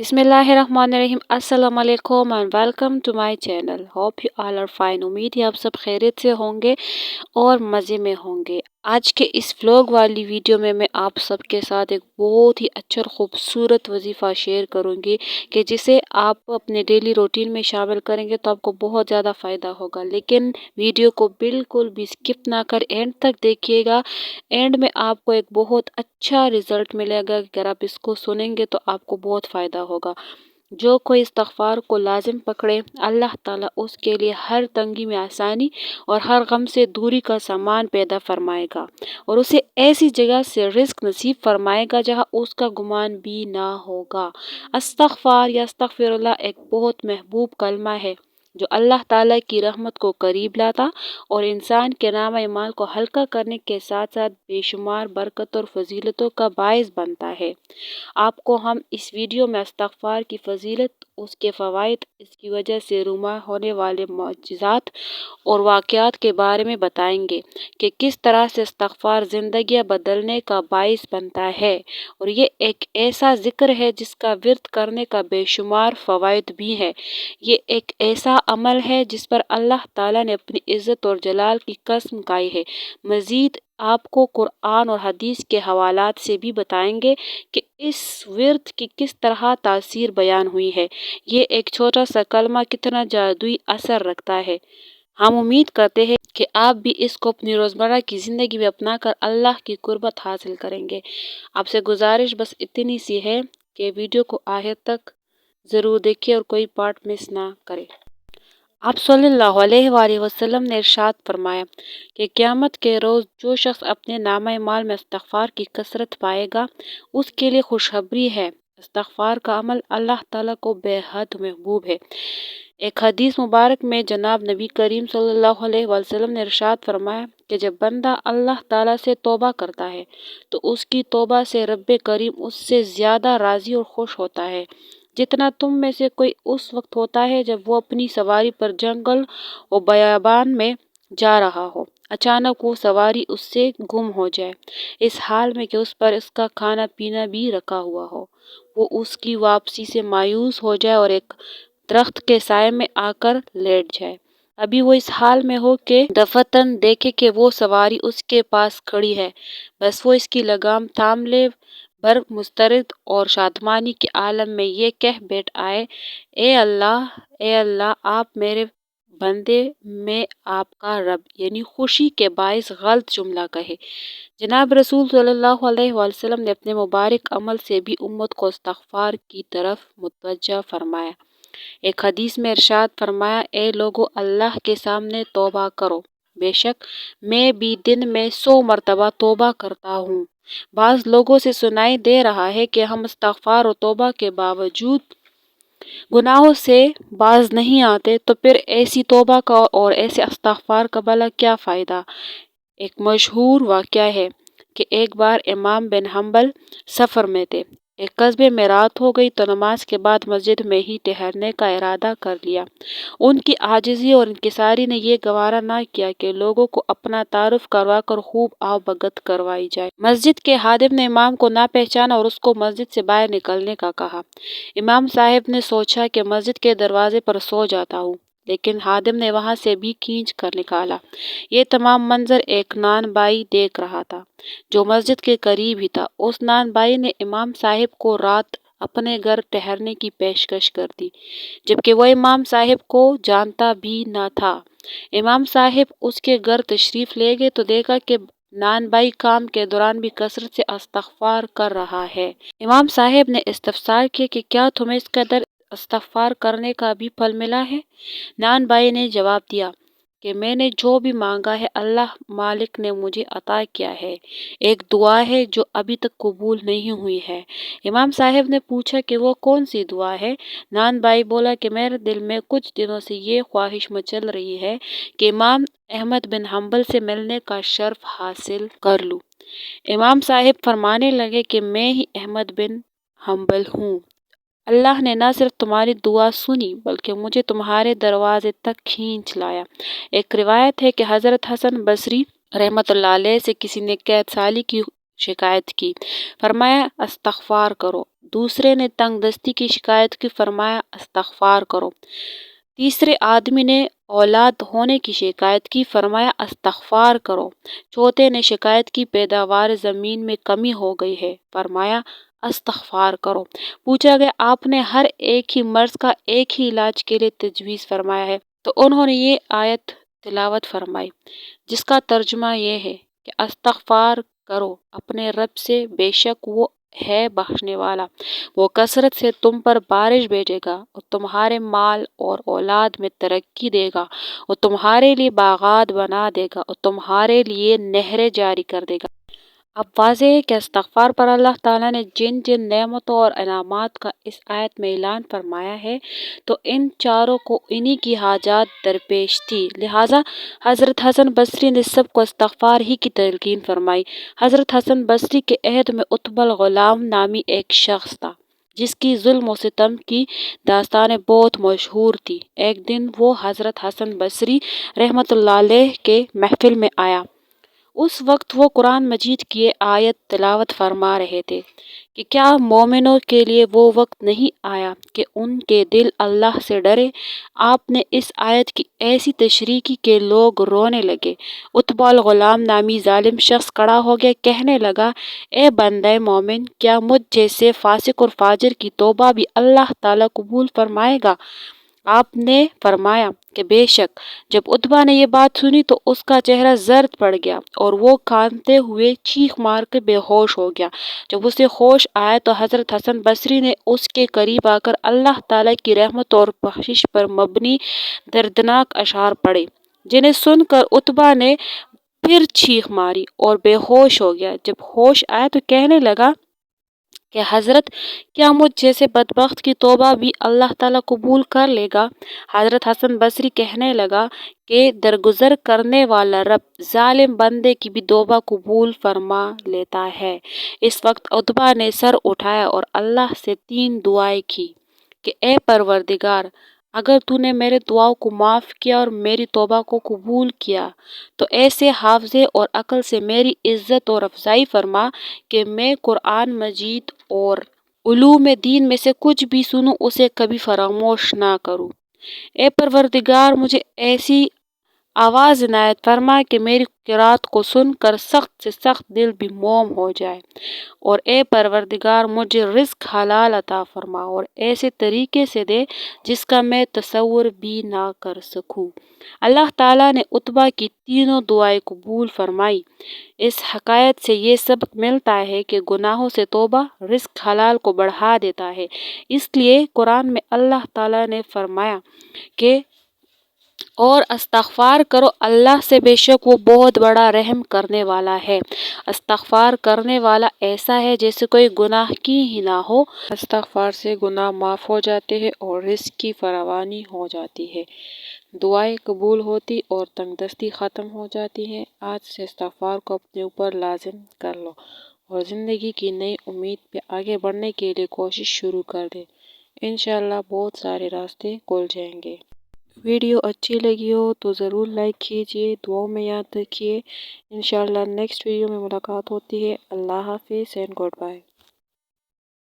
बिस्मिल्लाहिर्रहमानिर्रहीम। अस्सलाम वालेकुम and welcome to my channel. Hope you all are fine. उम्मीद है आप सब खैरियत से होंगे और मज़े में होंगे। आज के इस व्लॉग वाली वीडियो में मैं आप सबके साथ एक बहुत ही अच्छा और ख़ूबसूरत वजीफ़ा शेयर करूंगी कि जिसे आप अपने डेली रूटीन में शामिल करेंगे तो आपको बहुत ज़्यादा फ़ायदा होगा। लेकिन वीडियो को बिल्कुल भी स्किप ना कर एंड तक देखिएगा। एंड में आपको एक बहुत अच्छा रिजल्ट मिलेगा। अगर आप इसको सुनेंगे तो आपको बहुत फ़ायदा होगा। जो कोई इस्तग़फ़ार को लाजिम पकड़े, अल्लाह ताला उसके लिए हर तंगी में आसानी और हर गम से दूरी का सामान पैदा फरमाएगा और उसे ऐसी जगह से रिज़्क़ नसीब फरमाएगा जहाँ उसका गुमान भी ना होगा। अस्तग़फ़ार या अस्तग़फ़िरुल्लाह एक बहुत महबूब कलमा है जो अल्लाह ताला की रहमत को करीब लाता और इंसान के नाम ईमान को हल्का करने के साथ साथ बेशुमार बरकत और फजीलतों का बायस बनता है। आपको हम इस वीडियो में इस्तग़फ़ार की फ़जीलत, उसके फ़वाइद, इसकी वजह से रूमा होने वाले मौजिज़ात और वाक़यात के बारे में बताएंगे कि किस तरह से इस्तग़फ़ार ज़िंदगियाँ बदलने का बायस बनता है। और ये एक ऐसा ज़िक्र है जिसका विर्द करने का बेशुमार फ़वाइद भी है। ये एक ऐसा अमल है जिस पर अल्लाह ताला ने अपनी इज़्ज़त और जलाल की कसम खाई है। मज़ीद आपको कुरान और हदीस के हवालात से भी बताएंगे कि इस विर्द की किस तरह तासीर बयान हुई है। ये एक छोटा सा कलमा कितना जादुई असर रखता है। हम उम्मीद करते हैं कि आप भी इसको अपनी रोज़मर्रा की ज़िंदगी में अपना कर अल्लाह की कुर्बत हासिल करेंगे। आपसे गुजारिश बस इतनी सी है कि वीडियो को आखिर तक ज़रूर देखिए और कोई पार्ट मिस ना करें। आप सल्लल्लाहु अलैहि वसल्लम ने इरशाद फरमाया कि क़यामत के रोज़ जो शख्स अपने नामा माल में इस्तग़फ़ार की कसरत पाएगा उसके लिए खुशखबरी है। इस्तग़फ़ार का अमल अल्लाह ताला को बेहद महबूब है। एक हदीस मुबारक में जनाब नबी करीम सल्लल्लाहु अलैहि वसल्लम ने इरशाद फरमाया कि जब बंदा अल्लाह ताला से तौबा करता है तो उसकी तौबा से रब्बे करीम उससे ज़्यादा राज़ी और खुश होता है जितना तुम में से कोई उस वक्त होता है जब वो अपनी सवारी पर जंगल और बयाबान में जा रहा हो। अचानक वो सवारी उससे गुम हो जाए, इस हाल में कि उस पर इसका खाना पीना भी रखा हुआ हो। वो उसकी वापसी से मायूस हो जाए और एक दरख्त के साए में आकर लेट जाए। अभी वो इस हाल में हो कि दफतन देखे कि वो सवारी उसके पास खड़ी है। बस वो इसकी लगाम थाम ले भर मुस्तरद और शादमानी के आलम में ये कह बैठ आए, ए अल्लाह आप मेरे बंदे में आपका रब, यानी खुशी के बायस गलत जुमला कहे। जनाब रसूल सल्लल्लाहु अलैहि वसल्लम ने अपने मुबारक अमल से भी उम्मत को इस्तग़फ़ार की तरफ मुतवज्जा फरमाया। एक हदीस में इरशाद फरमाया, ए लोगो अल्लाह के सामने तौबा करो, बेशक मैं भी दिन में 100 मरतबा तौबा करता हूँ। बाज़ लोगों से सुनाई दे रहा है कि हम इस्तग़फ़ार और तौबा के बावजूद गुनाहों से बाज नहीं आते, तो फिर ऐसी तौबा का और ऐसे इस्तग़फ़ार का भला क्या फ़ायदा। एक मशहूर वाक़या है कि एक बार इमाम बिन हम्बल सफ़र में थे। एक कस्बे में रात हो गई तो नमाज के बाद मस्जिद में ही ठहरने का इरादा कर लिया। उनकी आजिज़ी और इंकिसारी ने यह गवारा ना किया कि लोगों को अपना तारुफ करवा कर खूब आवभगत करवाई जाए। मस्जिद के हादिम ने इमाम को ना पहचाना और उसको मस्जिद से बाहर निकलने का कहा। इमाम साहब ने सोचा कि मस्जिद के दरवाजे पर सो जाता हूँ, लेकिन हादिम ने वहां से भी खींच कर निकाला। ये तमाम मंजर एक नान बाई देख रहा था जो मस्जिद के करीब ही था। उस नान बाई ने इमाम साहिब को रात अपने घर ठहरने की पेशकश कर दी, जबकि वह इमाम साहिब को जानता भी न था। इमाम साहिब उसके घर तशरीफ ले गए तो देखा कि नान बाई काम के दौरान भी कसरत से इस्तग़फ़ार कर रहा है। इमाम साहिब ने इस्तफ़सार किया कि क्या तुम्हें इस कदर इस्तग़फ़ार करने का भी फल मिला है? नान बाई ने जवाब दिया कि मैंने जो भी मांगा है अल्लाह मालिक ने मुझे अता किया है। एक दुआ है जो अभी तक कबूल नहीं हुई है। इमाम साहब ने पूछा कि वो कौन सी दुआ है? नान बाई बोला कि मेरे दिल में कुछ दिनों से ये ख्वाहिश मचल रही है कि इमाम अहमद बिन हम्बल से मिलने का शर्फ हासिल कर लूँ। इमाम साहब फरमाने लगे कि मैं ही अहमद बिन हम्बल हूँ। अल्लाह ने न सिर्फ तुम्हारी दुआ सुनी बल्कि मुझे तुम्हारे दरवाजे तक खींच लाया। एक रिवायत है कि हज़रत हसन बसरी रहमतुल्लाह अलैह से किसी ने कैद साली की शिकायत की। फरमाया, इस्तग़फ़ार करो, दूसरे ने तंग दस्ती की शिकायत की, फरमाया इस्तग़फ़ार करो। तीसरे आदमी ने औलाद होने की शिकायत की, फरमाया इस्तग़फ़ार करो। चौथे ने शिकायत की पैदावार ज़मीन में कमी हो गई है, फरमाया इस्तग़फ़ार करो। पूछा गया आपने हर एक ही मर्ज़ का एक ही इलाज के लिए तजवीज़ फरमाया है, तो उन्होंने ये आयत तिलावत फरमाई जिसका तर्जुमा ये है कि इस्तग़फ़ार करो अपने रब से, बेशक वो है बख्शने वाला, वो कसरत से तुम पर बारिश भेजेगा और तुम्हारे माल और औलाद में तरक्की देगा और तुम्हारे लिए बागात बना देगा और तुम्हारे लिए नहरें जारी कर देगा। अब वाज़ेह है कि इस्तग़फ़ार पर अल्लाह ताला ने जिन जिन नेमतों और इनामात का इस आयत में ऐलान फरमाया है, तो इन चारों को इन्हीं की हाजात दरपेश थी। लिहाजा हज़रत हसन बसरी ने सबको इस्तग़फ़ार ही की तलकीन फरमाई। हज़रत हसन बसरी के अहद में उत्बल ग़ुलाम नामी एक शख्स था जिसकी जुल्म और सितम की दास्तानें बहुत मशहूर थी। एक दिन वो हज़रत हसन बसरी रहमतुल्लाह अलैह के महफिल में आया। उस वक्त वो कुरान मजीद की ये आयत तिलावत फरमा रहे थे कि क्या मोमिनों के लिए वो वक्त नहीं आया कि उनके दिल अल्लाह से डरे। आपने इस आयत की ऐसी तशरीह की कि लोग रोने लगे। उत्बल गुलाम नामी जालिम शख्स खड़ा हो गया, कहने लगा, ए बंदे मोमिन, क्या मुझ जैसे फासिक और फाजिर की तौबा भी अल्लाह ताला कबूल फरमाएगा। आपने फरमाया कि बेशक। जब उतबा ने ये बात सुनी तो उसका चेहरा जर्द पड़ गया और वो कांपते हुए चीख मार के बेहोश हो गया। जब उसे होश आया तो हज़रत हसन बसरी ने उसके करीब आकर अल्लाह ताला की रहमत और बख्शिश पर मबनी दर्दनाक अशार पढ़े, जिन्हें सुनकर उतबा ने फिर चीख मारी और बेहोश हो गया। जब होश आया तो कहने लगा कि हज़रत, क्या मुझ जैसे बदबख्त की तौबा भी अल्लाह ताला कबूल कर लेगा। हज़रत हसन बसरी कहने लगा कि दरगुजर करने वाला रब जालिम बंदे की भी तौबा कबूल फरमा लेता है। इस वक्त उतबा ने सर उठाया और अल्लाह से 3 दुआएं की कि ए परवरदिगार, अगर तूने मेरे दुआओं को माफ़ किया और मेरी तौबा को कबूल किया तो ऐसे हाफ़ज़े और अक्ल से मेरी इज़्ज़त और अफजाई फरमा कि मैं कुरान मजीद और उलूम दीन में से कुछ भी सुनूं उसे कभी फरामोश ना करूं। ए परवरदिगार, मुझे ऐसी आवाज़ इनायत फरमा कि मेरी किरात को सुनकर सख्त से सख्त दिल भी मोम हो जाए। और ए परवरदिगार, मुझे रिज़्क हलाल अता फरमा और ऐसे तरीके से दे जिसका मैं तसव्वुर भी ना कर सकूं। अल्लाह ताला ने उतबा की तीनों दुआएं कबूल फरमाई। इस हकायत से ये सबक मिलता है कि गुनाहों से तौबा रिज़्क हलाल को बढ़ा देता है। इसलिए कुरान में अल्लाह ताला ने फरमाया कि और इस्तग़फ़ार करो अल्लाह से, बेशक वो बहुत बड़ा रहम करने वाला है। इस्तग़फ़ार करने वाला ऐसा है जैसे कोई गुनाह की ही ना हो। इस्तग़फ़ार से गुनाह माफ़ हो जाते हैं और रिज़्क की फरावानी हो जाती है, दुआएं कबूल होती और तंगदस्ती ख़त्म हो जाती है। आज से इस्तग़फ़ार को अपने ऊपर लाजिम कर लो और ज़िंदगी की नई उम्मीद पे आगे बढ़ने के लिए कोशिश शुरू कर दे। इंशाअल्लाह बहुत सारे रास्ते खुल जाएंगे। वीडियो अच्छी लगी हो तो ज़रूर लाइक कीजिए, दुआओं में याद रखिए। इंशाअल्लाह नेक्स्ट वीडियो में मुलाकात होती है। अल्लाह हाफ़िज़ एंड गुड बाय।